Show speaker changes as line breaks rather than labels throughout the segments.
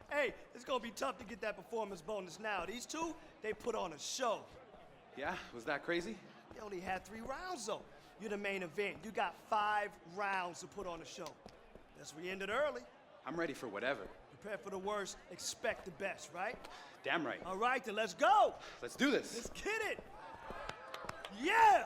Hey, it's gonna be tough to get that performance bonus now. These two, they put on a show.
Yeah? Was that crazy?
They only had 3 rounds, though. You're the main event. You got 5 rounds to put on a show. That's we ended early.
I'm ready for whatever.
Prepare for the worst, expect the best, right?
Damn right.
All right, then let's go.
Let's do this.
Let's get it. Yeah!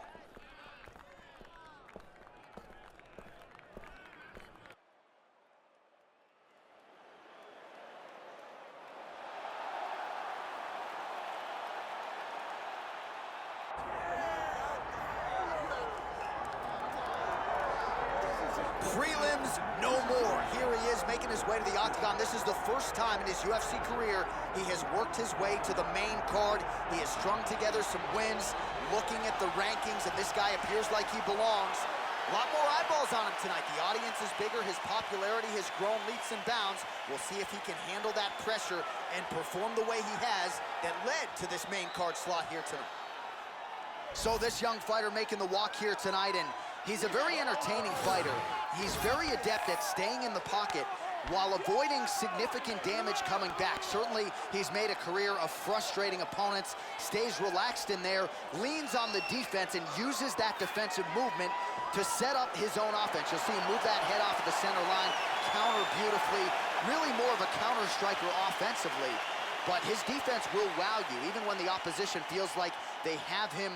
Prelims, no more. Here he is making his way to the octagon. This is the first time in his UFC career he has worked his way to the main card. He has strung together some wins, looking at the rankings, and this guy appears like he belongs. A lot more eyeballs on him tonight. The audience is bigger. His popularity has grown leaps and bounds. We'll see if he can handle that pressure and perform the way he has that led to this main card slot here tonight. So this young fighter making the walk here tonight, and he's a very entertaining fighter. He's very adept at staying in the pocket while avoiding significant damage coming back. Certainly, he's made a career of frustrating opponents, stays relaxed in there, leans on the defense, and uses that defensive movement to set up his own offense. You'll see him move that head off of the center line, counter beautifully, really more of a counter striker offensively. But his defense will wow you, even when the opposition feels like they have him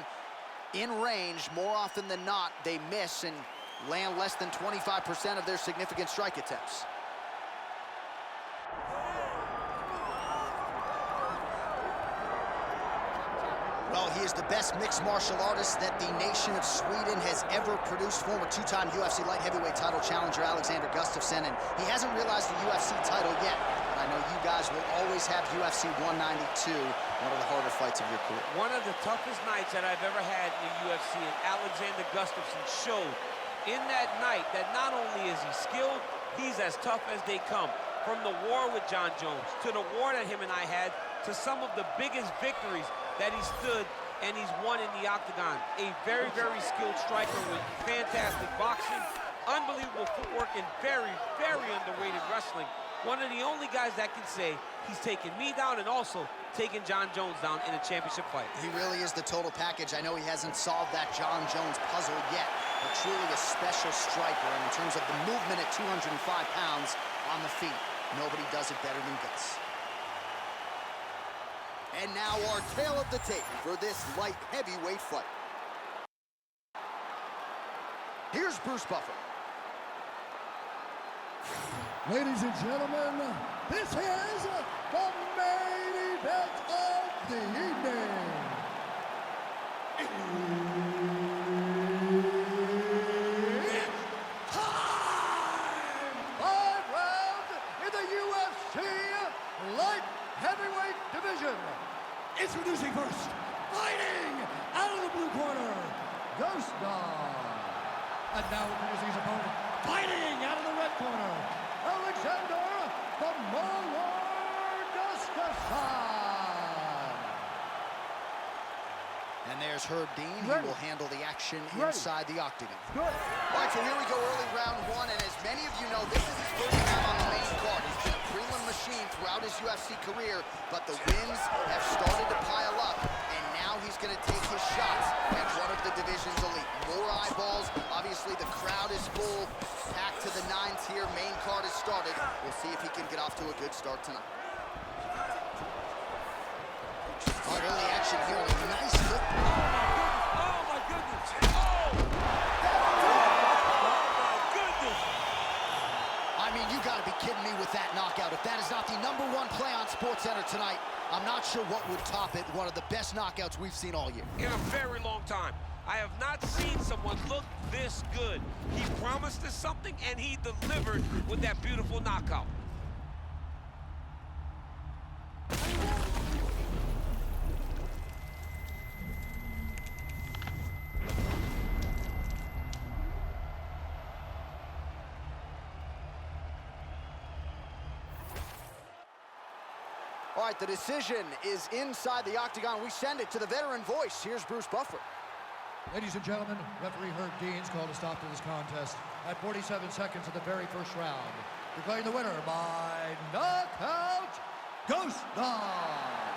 in range. More often than not, they miss and land less than 25% of their significant strike attempts. Well, he is the best mixed martial artist that the nation of Sweden has ever produced. Former 2-time UFC light heavyweight title challenger Alexander Gustafsson, and he hasn't realized the UFC title yet. But I know you guys will always have UFC 192, one of the harder fights of your career.
One of the toughest nights that I've ever had in the UFC, and Alexander Gustafsson showed in that night that not only is he skilled, he's as tough as they come. From the war with John Jones, to the war that him and I had, to some of the biggest victories that he stood and he's won in the octagon. A very, very skilled striker with fantastic boxing, unbelievable footwork, and very, very underrated wrestling. One of the only guys that can say he's taken me down and also taken John Jones down in a championship fight.
He really is the total package. I know he hasn't solved that John Jones puzzle yet, but truly a special striker. And in terms of the movement at 205 pounds on the feet, nobody does it better than Gus. And now our tale of the tape for this light heavyweight fight. Here's Bruce Buffer.
Ladies and gentlemen, this is the main event of the evening. It's time! 5 rounds in the UFC light heavyweight division. Introducing first, fighting out of the blue corner, Gustafsson. And now introducing his opponent, fighting out of the red corner, Alexander the Mauler Gustafsson.
And there's Herb Dean. He will handle the action inside the octagon. All right, so here we go, early round 1, and as many of you know, this is his first time on the main card. He's been a prelim machine throughout his UFC career, but the wins have started to pile up, and now he's going to take his shots at one of the division's elite. More eyeballs. Obviously, the crowd is full, packed to the nines here. Main card has started. We'll see if he can get off to a good start tonight. All right, early action here. A nice look.
Oh, my goodness. Oh, my goodness.
I mean, you got to be kidding me with that knockout. If that is not the #1 play on SportsCenter tonight, I'm not sure what would top it. One of the best knockouts we've seen all year.
In a very long time. I have not seen someone look this good. He promised us something, and he delivered with that beautiful knockout.
All right, the decision is inside the octagon. We send it to the veteran voice. Here's Bruce Buffer.
Ladies and gentlemen, referee Herb Deans called a stop to this contest at 47 seconds of the very first round, declaring the winner by knockout, Gustafsson.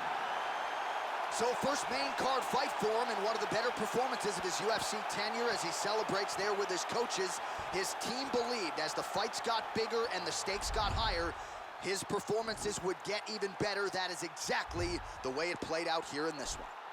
So first main card fight for him, and one of the better performances of his UFC tenure as he celebrates there with his coaches. His team believed as the fights got bigger and the stakes got higher, his performances would get even better. That is exactly the way it played out here in this one.